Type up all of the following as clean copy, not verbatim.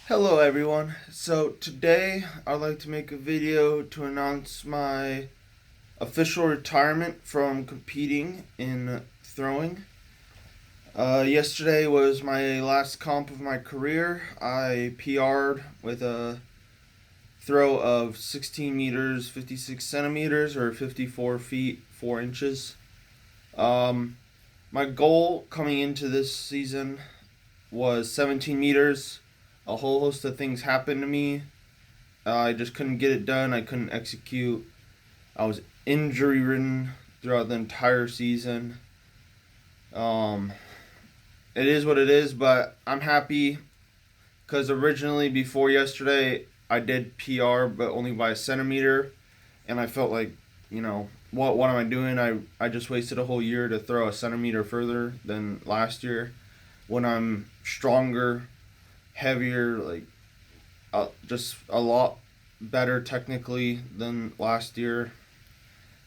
Hello everyone. So today I'd like to make a video to announce my official retirement from competing in throwing. Yesterday was my last comp of my career. I PR'd with a throw of 16 meters 56 centimeters or 54 feet 4 inches. Um, my goal coming into this season was 17 meters. A whole host of things happened to me. I just couldn't get it done. I couldn't execute. I was injury ridden throughout the entire season. Um, it is what it is, but I'm happy because originally before yesterday I did PR, but only by a centimeter, and I felt like, what am I doing? I just wasted a whole year to throw a centimeter further than last year when I'm stronger, heavier, just a lot better technically than last year.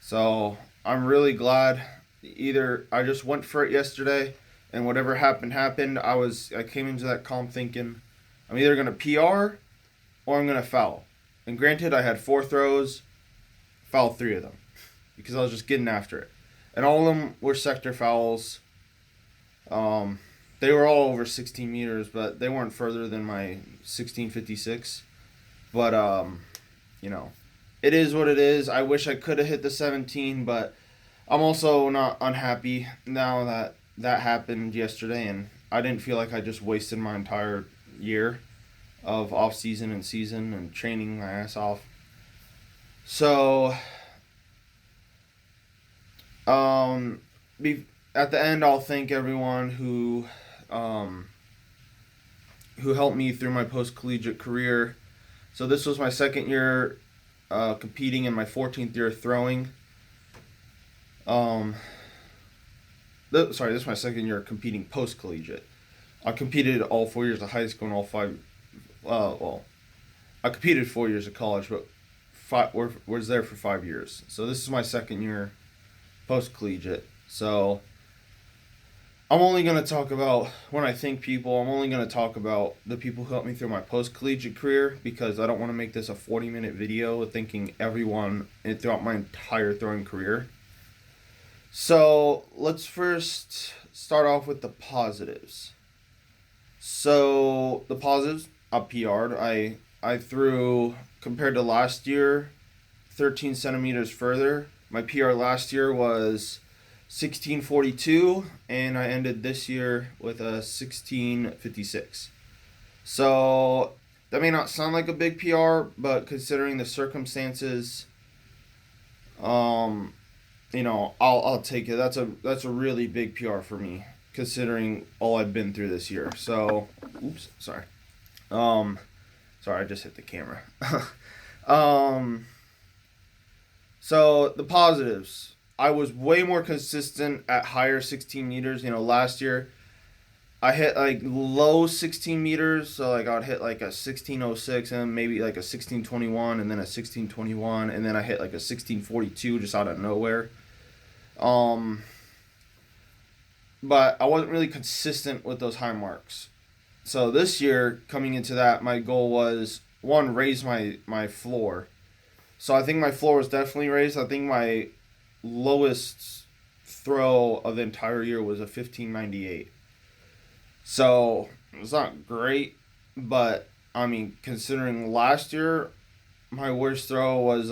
So I'm really glad. Either I just went for it yesterday, and whatever happened happened. I came into that comp thinking I'm either gonna PR or I'm gonna foul. And granted, I had 4 throws, fouled 3 of them because I was just getting after it, and all of them were sector fouls. Um, they were all over 16 meters, but they weren't further than my 1656. But you know, it is what it is. I wish I could have hit the 17, but I'm also not unhappy now that that happened yesterday, and I didn't feel like I just wasted my entire year of off season and season and training my ass off. So, um, be, at the end, I'll thank everyone um, who helped me through my post collegiate career. So this was my second year competing in my 14th year throwing. Um, this is my second year competing post collegiate. I competed all 4 years of high school and all five. I competed 4 years of college, but was there for 5 years. So this is my second year post collegiate. So I'm only going to talk about when I thank people. I'm only going to talk about the people who helped me through my post collegiate career because I don't want to make this a 40-minute video thanking everyone throughout my entire throwing career. So let's first start off with the positives. So the positives, I PR'd. I threw compared to last year, 13 centimeters further. My PR last year was 1642, and I ended this year with a 1656. So that may not sound like a big PR, but considering the circumstances, I'll take it. That's a really big PR for me, considering all I've been through this year. So, oops, sorry. Um, sorry, I just hit the camera. um, so the positives. I was way more consistent at higher 16 meters. Last year I hit like low 16 meters, so like I'd hit like a 1606 and maybe like a 1621 and then a 1621 and then I hit like a 1642 just out of nowhere. Um, but I wasn't really consistent with those high marks. So this year, coming into that, my goal was one, raise my floor. So I think my floor was definitely raised. I think my lowest throw of the entire year was a 1598. So it's not great, but I mean, considering last year, my worst throw was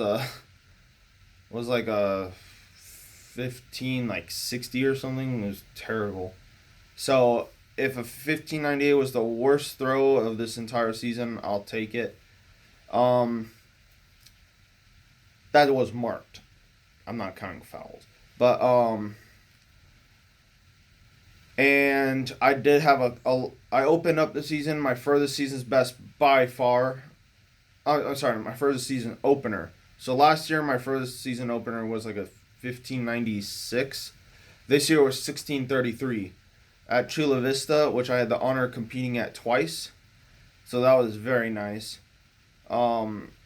like a 15 like 60 or something. It was terrible. So if a 1598 was the worst throw of this entire season, I'll take it. Um, that was marked. I'm not counting fouls, but and I did have I opened up the season my furthest season's best by far. I'm sorry, my furthest season opener. So last year my furthest season opener was like a 1596. This year was 1633 at Chula Vista, which I had the honor of competing at twice. So that was very nice.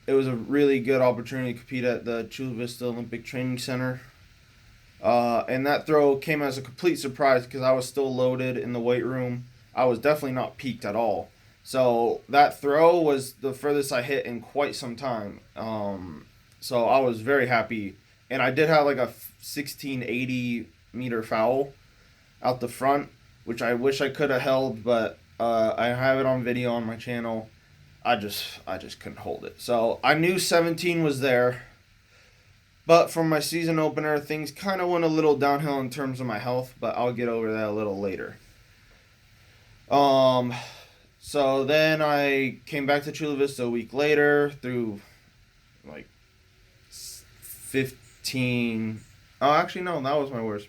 It was a really good opportunity to compete at the Chula Vista Olympic Training Center. And that throw came as a complete surprise because I was still loaded in the weight room. I was definitely not peaked at all. So that throw was the furthest I hit in quite some time. So I was very happy, and I did have like a 1680-meter foul out the front, which I wish I could have held, but I have it on video on my channel. I just couldn't hold it. So I knew 17 was there, but from my season opener, things kind of went a little downhill in terms of my health. But I'll get over that a little later. Um, so then I came back to Chula Vista a week later through like 15. Oh, actually no, that was my worst.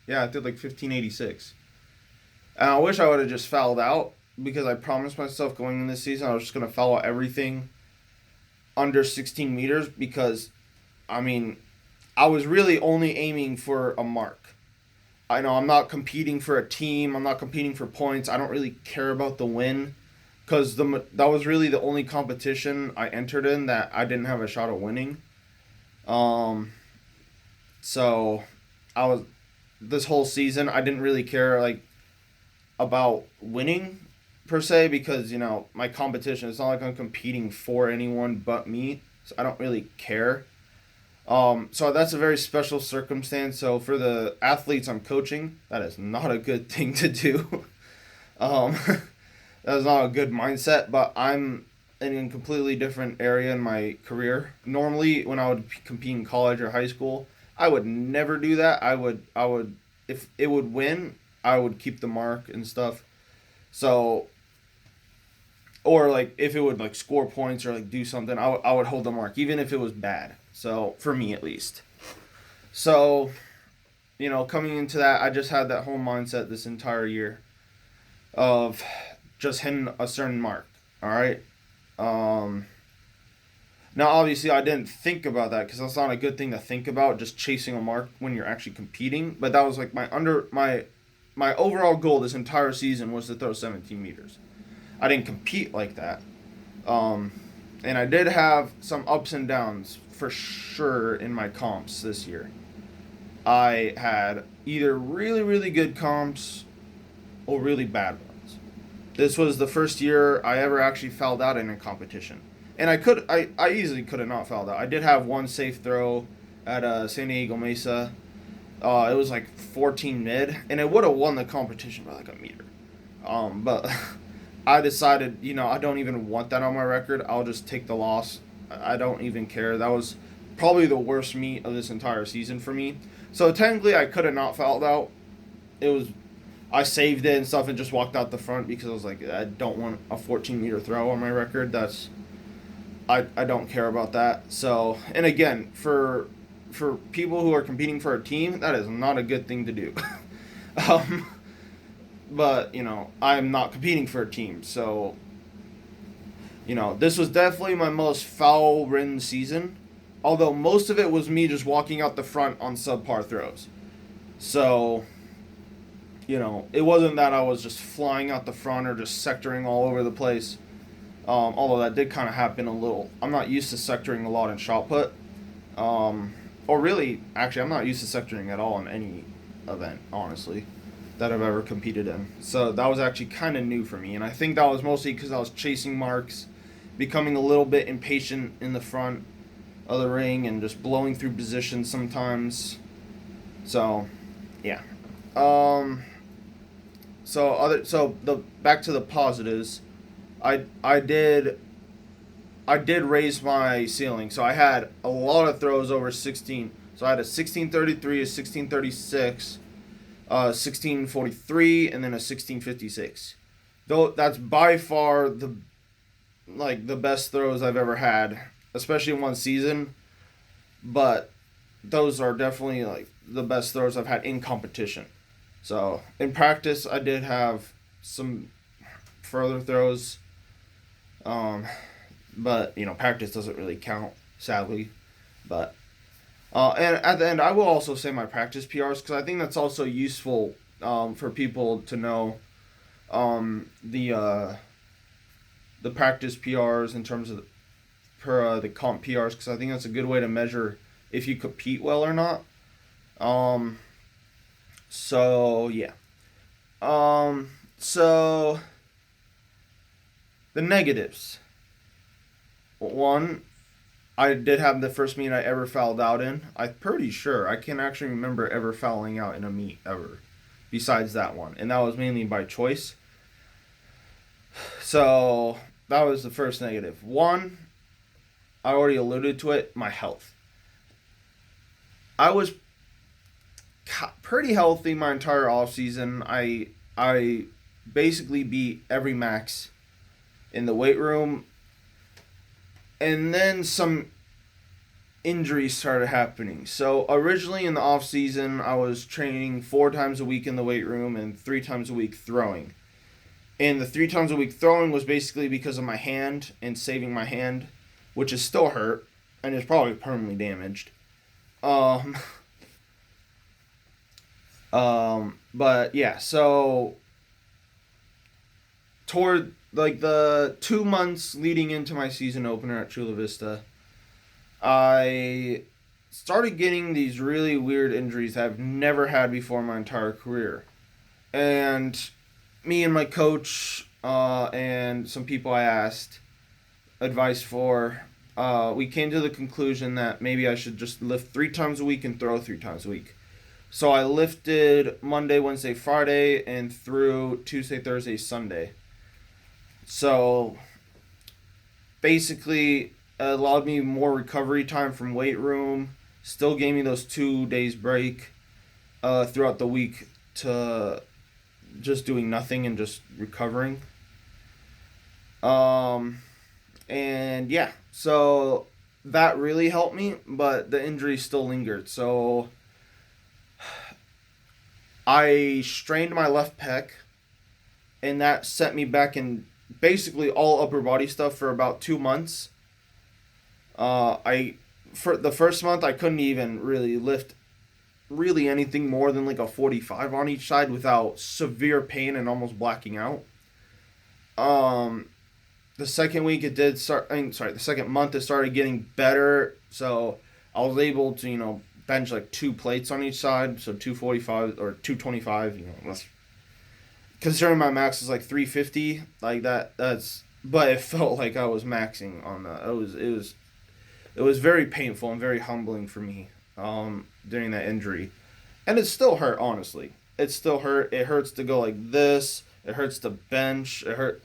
Yeah, I did like 1586. And I wish I would have just fouled out because I promised myself going in this season I was just gonna foul out everything under 16 meters because I mean I was really only aiming for a mark. I know I'm not competing for a team. I'm not competing for points. I don't really care about the win because that was really the only competition I entered in that I didn't have a shot of winning. Um, so I was this whole season I didn't really care like about winning per se because my competition. It's not like I'm competing for anyone but me. So I don't really care. So that's a very special circumstance. So for the athletes I'm coaching, that is not a good thing to do. um, that is not a good mindset. But I'm in a completely different area in my career. Normally, when I would compete in college or high school, I would never do that. I would, if it would win, I would keep the mark and stuff. So, or like if it would like score points or like do something, I would hold the mark even if it was bad. So for me at least. So, coming into that, I just had that whole mindset this entire year of just hitting a certain mark. All right. Um, Now, obviously, I didn't think about that because that's not a good thing to think about. Just chasing a mark when you're actually competing. But that was like my overall goal this entire season was to throw 17 meters. I didn't compete like that. Um, and I did have some ups and downs for sure in my comps this year. I had either really, really good comps or really bad ones. This was the first year I ever actually fouled out in a competition. And I easily could have not fouled out. I did have one safe throw at San Diego Mesa. It was like 14 mid, and it would have won the competition by like a meter. But I decided, I don't even want that on my record. I'll just take the loss. I don't even care. That was probably the worst meet of this entire season for me. So technically, I could have not fouled out. It was I saved it and stuff and just walked out the front because I was like, I don't want a 14-meter throw on my record. I don't care about that. So, and again, for people who are competing for a team, that is not a good thing to do. um, but I'm not competing for a team, so this was definitely my most foul-ridden season. Although most of it was me just walking out the front on subpar throws. So, it wasn't that I was just flying out the front or just sectoring all over the place. Although that did kind of happen a little. I'm not used to sectoring a lot in shot put. Or really, actually, I'm not used to sectoring at all in any event, honestly, that I've ever competed in. So that was actually kind of new for me. And I think that was mostly because I was chasing marks, becoming a little bit impatient in the front of the ring, and just blowing through positions sometimes. So, yeah. So the back to the positives. I did raise my ceiling. So I had a lot of throws over 16. So I had a 1633, a 1636, 1643, and then a 1656. Though that's by far the best throws I've ever had, especially in one season. But those are definitely like the best throws I've had in competition. So in practice, I did have some further throws. But practice doesn't really count, sadly. But and at the end, I will also say my practice PRs because I think that's also useful for people to know the practice PRs in terms of the comp PRs because I think that's a good way to measure if you compete well or not. So yeah. So The negatives. One, I did have the first meet I ever fouled out in. I'm pretty sure. I can't actually remember ever fouling out in a meet ever. Besides that one. And that was mainly by choice. So that was the first negative. One, I already alluded to it, my health. I was pretty healthy my entire off season. I basically beat every max in the weight room. And then some injuries started happening. So originally in the off season, I was training 4 times a week in the weight room and 3 times a week throwing. And the 3 times a week throwing was basically because of my hand and saving my hand, which is still hurt and is probably permanently damaged. Um, but yeah, so toward like the 2 months leading into my season opener at Chula Vista, I started getting these really weird injuries I've never had before in my entire career. And me and my coach and some people I asked advice for, we came to the conclusion that maybe I should just lift 3 times a week and throw 3 times a week. So I lifted Monday, Wednesday, Friday, and through Tuesday, Thursday, Sunday. So basically, it allowed me more recovery time from weight room. Still gave me those 2 days break throughout the week to just doing nothing and just recovering. And yeah, so that really helped me, but the injury still lingered. So I strained my left pec, and that set me back in basically all upper body stuff for about 2 months. I for the first month I couldn't even really lift really anything more than like a 45 on each side without severe pain and almost blacking out. Um, the second week it did start. The second month it started getting better. So I was able to bench like 2 plates on each side, so 245 or 225. Considering my max is like 350, like that. But it felt like I was maxing on that. It was very painful and very humbling for me during that injury. And it still hurt, honestly. It still hurt. It hurts to go like this. It hurts to bench. It hurt.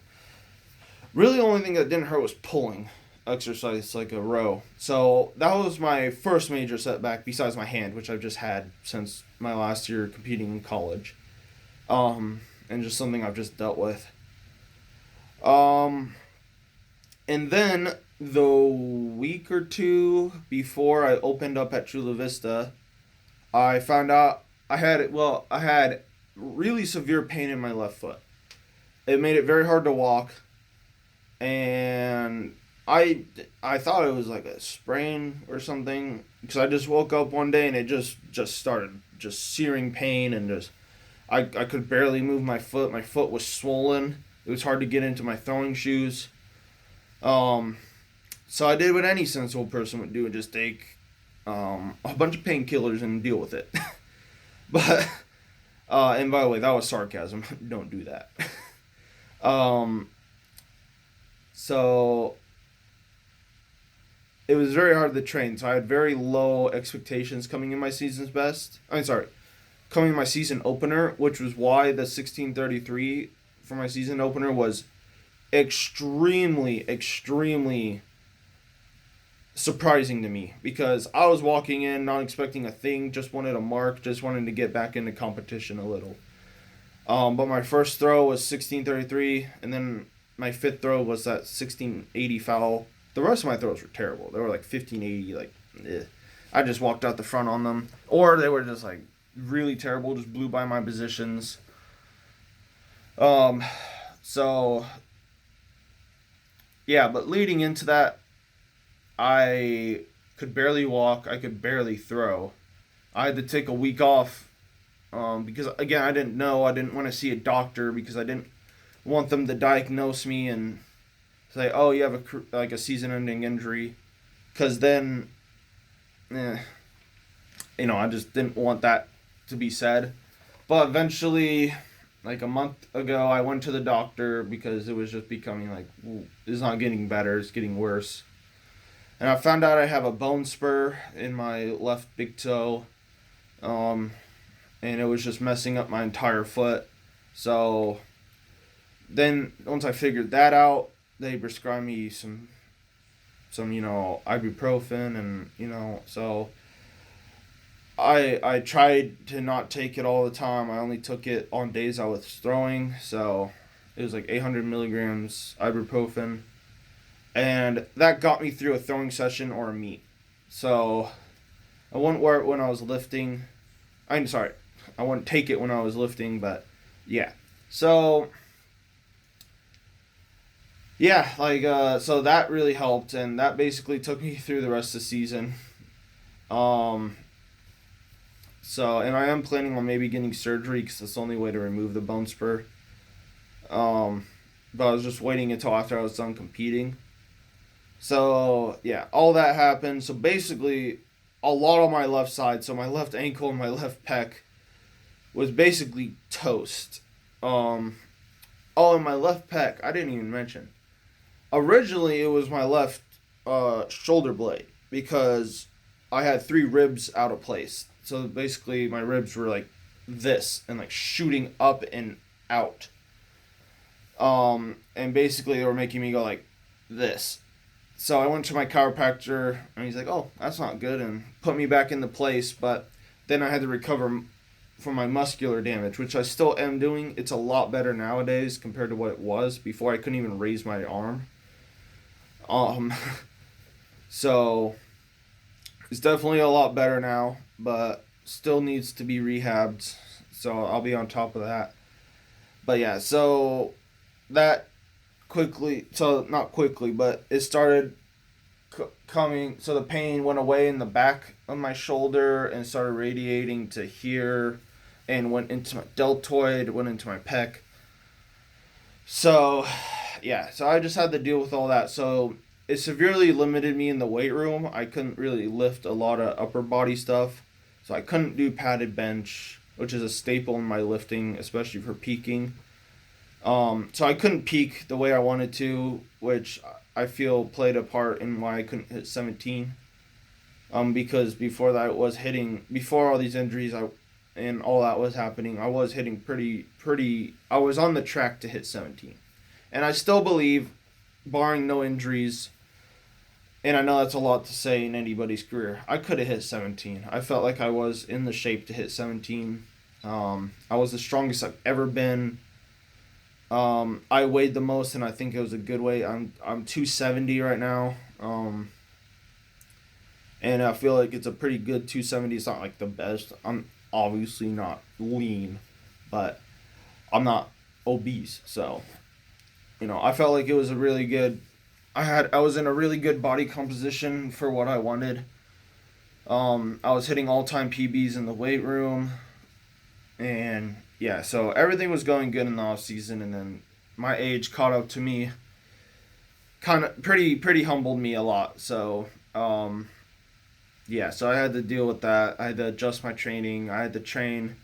Really, the only thing that didn't hurt was pulling exercise like a row. So that was my first major setback besides my hand, which I've just had since my last year competing in college. And just something I've just dealt with. And then the week or two before I opened up at Chula Vista, I found out I had really severe pain in my left foot. It made it very hard to walk, and I thought it was like a sprain or something because I just woke up one day and it just started just searing pain and just I could barely move my foot. My foot was swollen. It was hard to get into my throwing shoes. So I did what any sensible person would do and just take a bunch of painkillers and deal with it. But and by the way, that was sarcasm. Don't do that. So it was very hard to train. So I had very low expectations coming in my season's best. Coming in my season opener, which was why the 1633 for my season opener was extremely surprising to me because I was walking in not expecting a thing, just wanted a mark, just wanted to get back into competition a little. But my first throw was 1633, and then my fifth throw was that 1680 foul. The rest of my throws were terrible. They were like 1580, like I just walked out the front on them, or they were just like really terrible, just blew by my positions. So yeah, but leading into that, I could barely walk. I could barely throw. I had to take a week off because, again, I didn't know. I didn't want to see a doctor because I didn't want them to diagnose me and say, oh, you have a season-ending injury. Because then, I just didn't want that to be said. But eventually, like a month ago, I went to the doctor because it was just becoming like, it's not getting better, it's getting worse. And I found out I have a bone spur in my left big toe. Um, and it was just messing up my entire foot. So then once I figured that out, they prescribed me some ibuprofen, and so I tried to not take it all the time. I only took it on days I was throwing. So it was like 800 milligrams ibuprofen, and that got me through a throwing session or a meet. So I wouldn't wear it when I was lifting. I'm sorry, I wouldn't take it when I was lifting, but yeah. So yeah, so that really helped, and that basically took me through the rest of the season. Um, and I am planning on maybe getting surgery because that's the only way to remove the bone spur. Um, but I was just waiting until after I was done competing. So yeah, all that happened. So basically, a lot on my left side, so my left ankle and my left pec, was basically toast. And my left pec, I didn't even mention. Originally, it was my left shoulder blade because I had 3 ribs out of place. So basically, my ribs were like this and like shooting up and out. And basically, they were making me go like this. So I went to my chiropractor, and he's like, "Oh, that's not good," and put me back into place. But then I had to recover from my muscular damage, which I still am doing. It's a lot better nowadays compared to what it was before. I couldn't even raise my arm. Um, so it's definitely a lot better now, but still needs to be rehabbed. So I'll be on top of that. But yeah, so that not quickly, but it started coming. So the pain went away in the back of my shoulder and started radiating to here, and went into my deltoid, went into my pec. So yeah, so I just had to deal with all that. So it severely limited me in the weight room. I couldn't really lift a lot of upper body stuff. So I couldn't do padded bench, which is a staple in my lifting, especially for peaking. So I couldn't peak the way I wanted to, which I feel played a part in why I couldn't hit 17. Because before all these injuries, and all that was happening, I was hitting I was on the track to hit 17. And I still believe, barring no injuries, and I know that's a lot to say in anybody's career, I could have hit 17. I felt like I was in the shape to hit 17. I was the strongest I've ever been. I weighed the most, and I think it was a good weight. I'm 270 right now. And I feel like it's a pretty good 270. It's not like the best. I'm obviously not lean, but I'm not obese. So, I felt like it was a really good. I was in a really good body composition for what I wanted. I was hitting all-time PBs in the weight room, and yeah, so everything was going good in the off season, and then my age caught up to me. Kind of pretty humbled me a lot. So yeah, so I had to deal with that. I had to adjust my training. I had to train,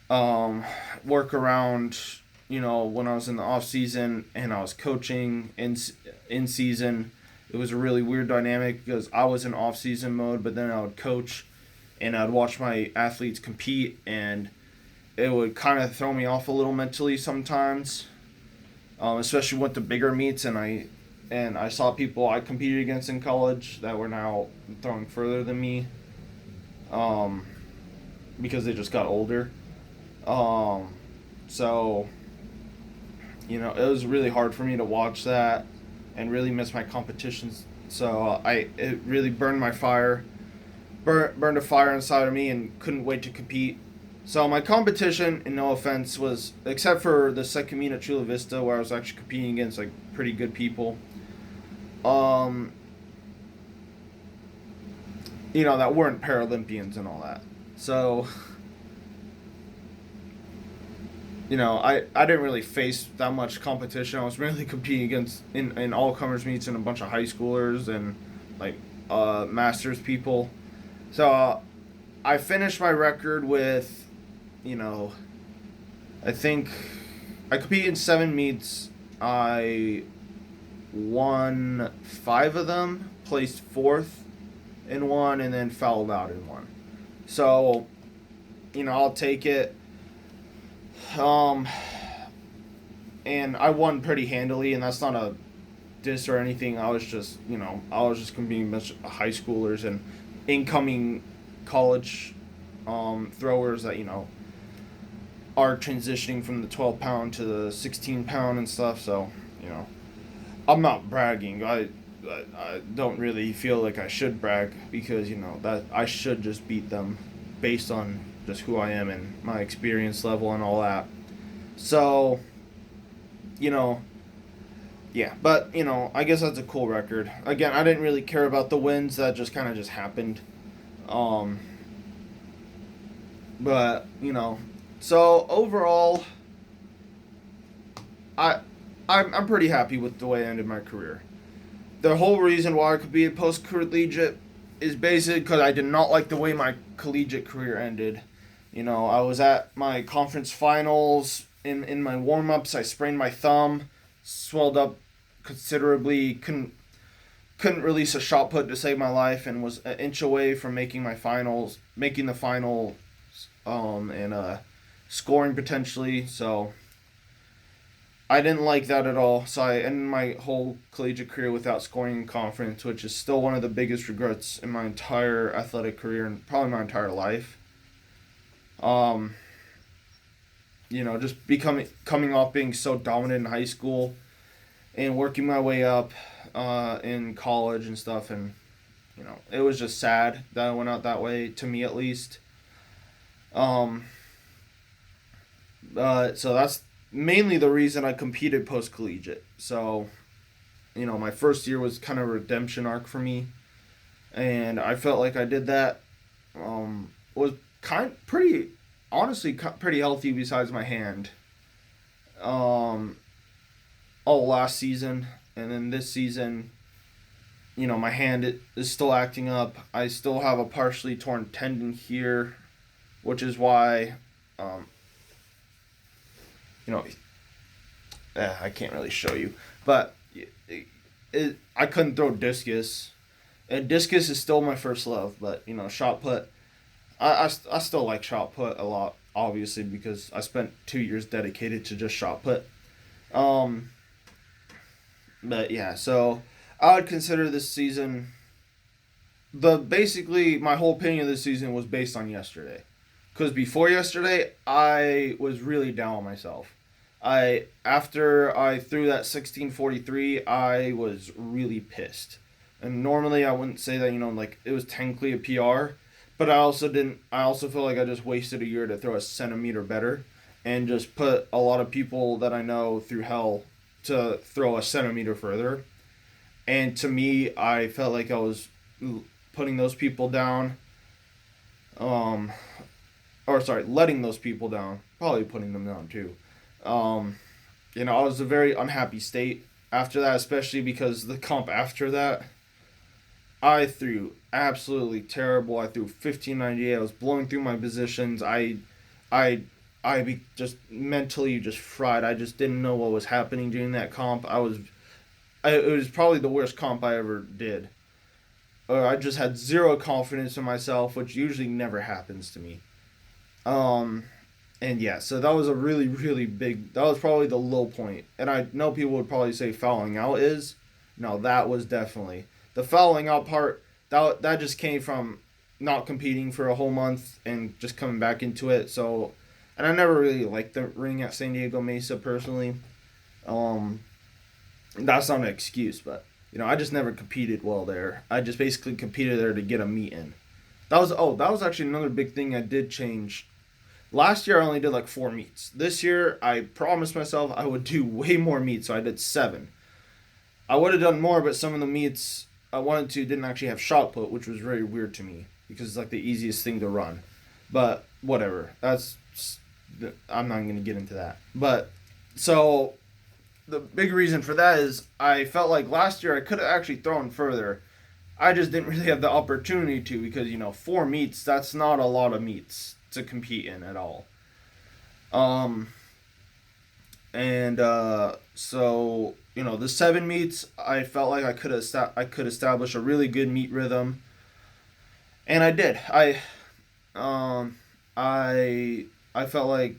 work around, when I was in the off season and I was coaching in season. It was a really weird dynamic because I was in off season mode, but then I would coach and I'd watch my athletes compete, and it would kind of throw me off a little mentally sometimes, especially with the bigger meets. And I saw people I competed against in college that were now throwing further than me, because they just got older. So, it was really hard for me to watch that and really miss my competitions. So it really burned a fire inside of me, and couldn't wait to compete. So my competition, in no offense, was, except for the second meet at Chula Vista where I was actually competing against like pretty good people, that weren't Paralympians and all that. So, I didn't really face that much competition. I was mainly competing against in all comers meets and a bunch of high schoolers and like masters people. So I finished my record with, I think I competed in 7 meets. I won 5 of them, placed fourth in one, and then fouled out in one. So, I'll take it. Um, and I won pretty handily, and that's not a diss or anything. I was just competing against high schoolers and incoming college throwers that are transitioning from the 12 pound to the 16 pound and stuff. So I'm not bragging. I don't really feel like I should brag because that I should just beat them based on just who I am and my experience level and all that. So you know yeah, but I guess that's a cool record. Again, I didn't really care about the wins. That just kind of just happened. Um, but so overall, I I'm pretty happy with the way I ended my career. The whole reason why I could be a post collegiate is basically because I did not like the way my collegiate career ended. I was at my conference finals. In my warm ups, I sprained my thumb, swelled up considerably. Couldn't release a shot put to save my life, and was an inch away from making the final, and scoring potentially. So I didn't like that at all. So I ended my whole collegiate career without scoring in conference, which is still one of the biggest regrets in my entire athletic career and probably my entire life. Um, just becoming coming off being so dominant in high school and working my way up in college and stuff, and it was just sad that I went out that way, to me at least. Um, so that's mainly the reason I competed post collegiate. So my first year was kind of a redemption arc for me, and I felt like I did that. Was pretty honestly pretty healthy besides my hand. Um, all last season, and then this season, my hand is still acting up. I still have a partially torn tendon here, which is why, um, you know, I can't really show you, but I couldn't throw discus. And discus is still my first love, but shot put. I still like shot put a lot, obviously, because I spent 2 years dedicated to just shot put. Um, but yeah, so I would consider this season the basically my whole opinion of this season was based on yesterday, because before yesterday I was really down on myself. I After I threw that 1643, I was really pissed. And normally I wouldn't say that, like it was technically a PR, but I also feel like I just wasted a year to throw a centimeter better and just put a lot of people that I know through hell to throw a centimeter further. And to me, I felt like I was putting those people down, um, or sorry, letting those people down, probably putting them down too. Um, I was a very unhappy state after that, especially because the comp after that, I threw absolutely terrible. I threw 1598. I was blowing through my positions. I, just mentally just fried. I just didn't know what was happening during that comp. It was probably the worst comp I ever did. I just had zero confidence in myself, which usually never happens to me. Um, and yeah, so that was a really, really big. That was probably the low point. And I know people would probably say fouling out is. No, that was definitely the fouling out part. That just came from not competing for a whole month and just coming back into it. So, and I never really liked the ring at San Diego Mesa personally. Um, that's not an excuse, but I just never competed well there. I just basically competed there to get a meet in. That was actually another big thing I did change. Last year I only did like 4 meets. This year I promised myself I would do way more meets, so I did 7. I would have done more, but some of the meets I wanted to didn't actually have shot put, which was very weird to me because it's like the easiest thing to run. But whatever. I'm not going to get into that. But so the big reason for that is I felt like last year I could have actually thrown further. I just didn't really have the opportunity to because 4 meets, that's not a lot of meets to compete in at all. Um And so the 7 meets, I felt like I could establish a really good meet rhythm, and I did. Um I I felt like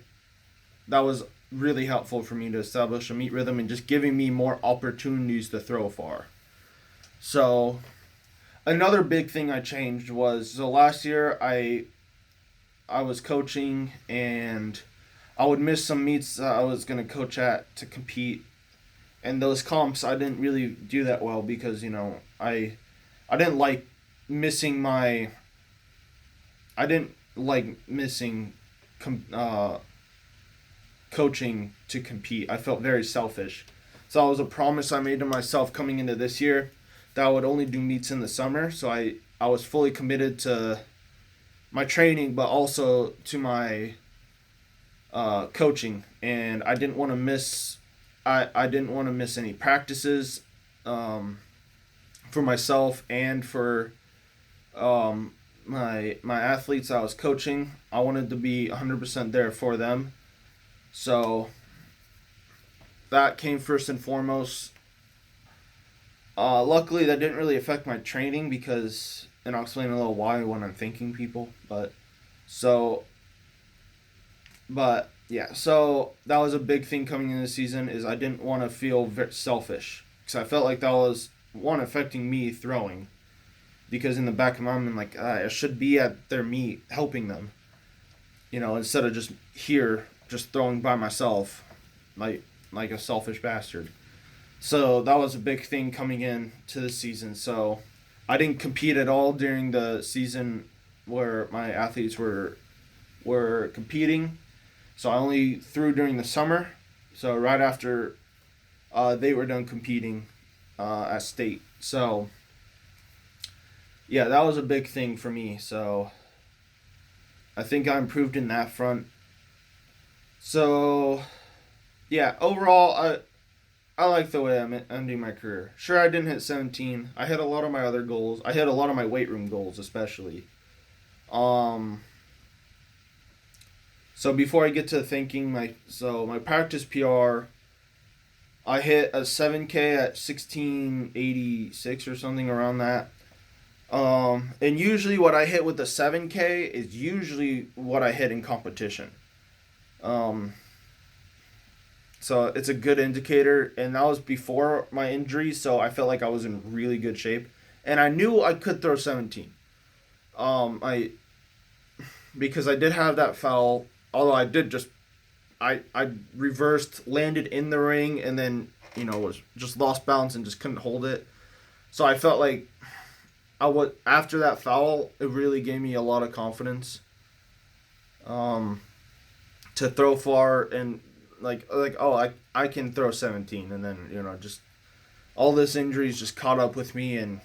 that was really helpful for me to establish a meet rhythm and just giving me more opportunities to throw far. So another big thing I changed was, so last year I was coaching, and I would miss some meets that I was gonna coach at to compete, and those comps I didn't really do that well because I didn't like missing my I didn't like missing com- uh, coaching to compete. I felt very selfish. So it was a promise I made to myself coming into this year that I would only do meets in the summer. So I was fully committed to my training, but also to my coaching, and I didn't want to miss. I didn't want to miss any practices, um, for myself and for my athletes I was coaching. I wanted to be 100% there for them. So that came first and foremost. Luckily, that didn't really affect my training because, and I'll explain a little why when I'm thanking people. So, yeah, so that was a big thing coming into the season is I didn't want to feel selfish because I felt like that was one affecting me throwing because in the back of my mind, I'm like, I should be at their meet helping them, instead of just here just throwing by myself, like like a selfish bastard. So that was a big thing coming in to the season. So I didn't compete at all during the season where my athletes were competing. So I only threw during the summer. So right after they were done competing at state. So yeah, that was a big thing for me. So I think I improved in that front. So yeah, overall, I like the way I'm ending my career. Sure, I didn't hit 17. I hit a lot of my other goals. I hit a lot of my weight room goals, especially. Um, so before I get to thinking my practice PR, I hit a 7K at 1686 or something around that. And usually what I hit with the 7K is usually what I hit in competition. Um, So it's a good indicator, and that was before my injury, so I felt like I was in really good shape, and I knew I could throw 17. I because I did have that foul, although I did just I reversed, landed in the ring, and then was just lost balance and just couldn't hold it. So I felt like I was after that foul, it really gave me a lot of confidence. Um, to throw far and like oh I can throw 17, and then just all this injuries just caught up with me, and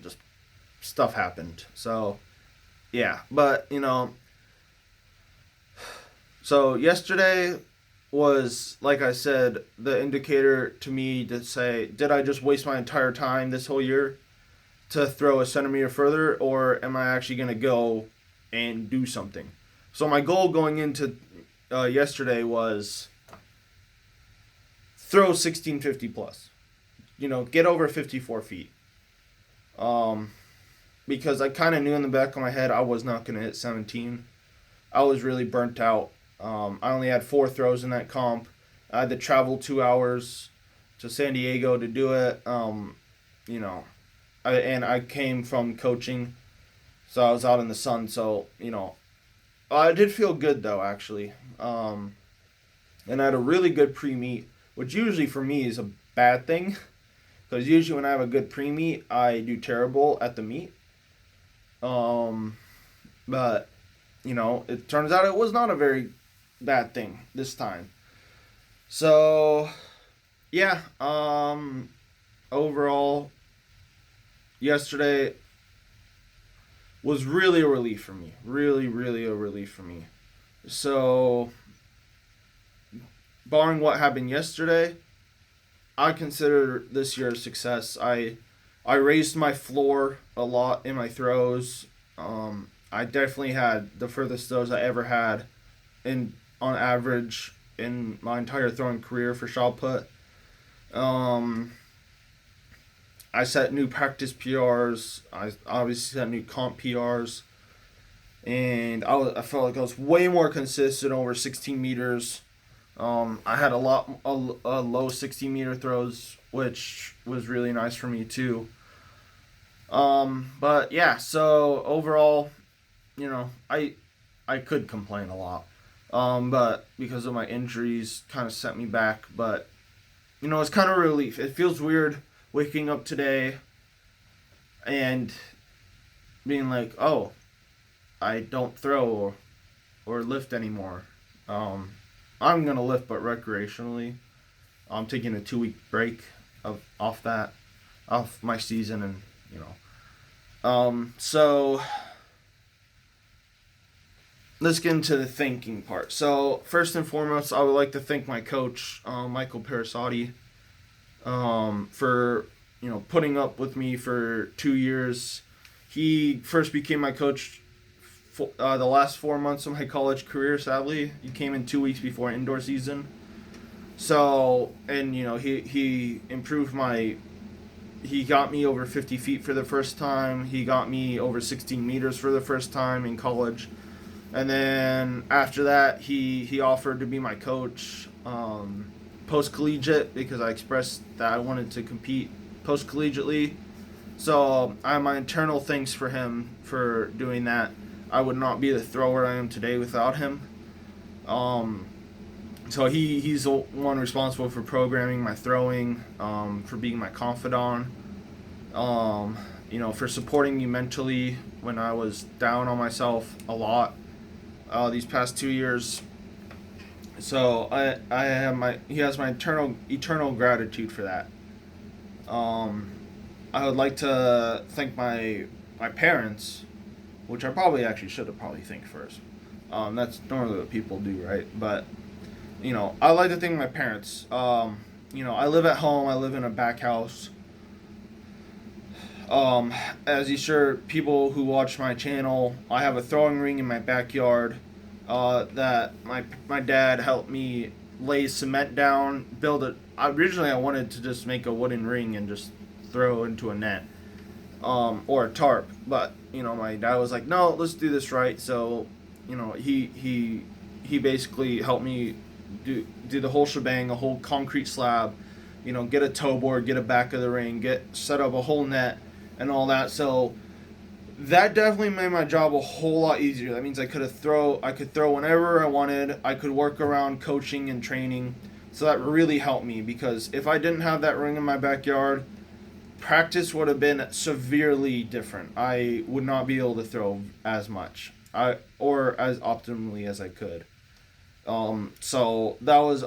just stuff happened. So yeah, but so yesterday was, like I said, the indicator to me to say, did I just waste my entire time this whole year to throw a centimeter further, or am I actually going to go and do something? So my goal going into yesterday was throw 1650 plus. Get over 54 feet. Um, because I kind of knew in the back of my head I was not going to hit 17. I was really burnt out. I only had 4 throws in that comp. I had to travel 2 hours to San Diego to do it. You know, and I came from coaching, so I was out in the sun. So I did feel good though, actually. And I had a really good pre meet, which usually for me is a bad thing, because usually when I have a good pre meet, I do terrible at the meet. Um, but it turns out it was not a very bad thing this time. So yeah, overall, yesterday was really a relief for me. Really, really a relief for me. So, barring what happened yesterday, I consider this year a success. I raised my floor a lot in my throws. I definitely had the furthest throws I ever had, in on average. in my entire throwing career for shot put. I set new practice PRs. I obviously set new comp PRs, and I felt like I was way more consistent over 16 meters. I had a low 16-meter throws, which was really nice for me too. But yeah, so overall, I could complain a lot. But because of my injuries, kind of set me back. But it's kind of a relief. It feels weird waking up today and being like, oh, I don't throw or lift anymore. I'm gonna lift, but recreationally. I'm taking a 2 week break off my season, and so let's get into the thinking part. So first and foremost, I would like to thank my coach, Michael Parasotti, for putting up with me for 2 years. He first became my coach the last 4 months of my college career. Sadly, he came in 2 weeks before indoor season. So, and he improved he got me over 50 feet for the first time. He got me over 16 meters for the first time in college. And then after that, he offered to be my coach post-collegiate, because I expressed that I wanted to compete post-collegiately. So I have my internal thanks for him for doing that. I would not be the thrower I am today without him. So he's the one responsible for programming my throwing, for being my confidant, for supporting me mentally when I was down on myself a lot these past 2 years. So he has my eternal gratitude for that. I would like to thank my parents, which I probably actually should have thanked first. That's normally what people do, right? But I like to thank my parents. I live at home. I live in a back house. As you sure people who watch my channel, I have a throwing ring in my backyard that my dad helped me lay cement down, build it. Originally, I wanted to just make a wooden ring and just throw into a net, or a tarp. But my dad was like, "No, let's do this right." So, he basically helped me do the whole shebang, a whole concrete slab. Get a toe board, get a back of the ring, set up a whole net, and all that. So that definitely made my job a whole lot easier. That means I could throw whenever I wanted. I could work around coaching and training. So that really helped me, because if I didn't have that ring in my backyard, practice would have been severely different. I would not be able to throw as much, or as optimally as I could. So that was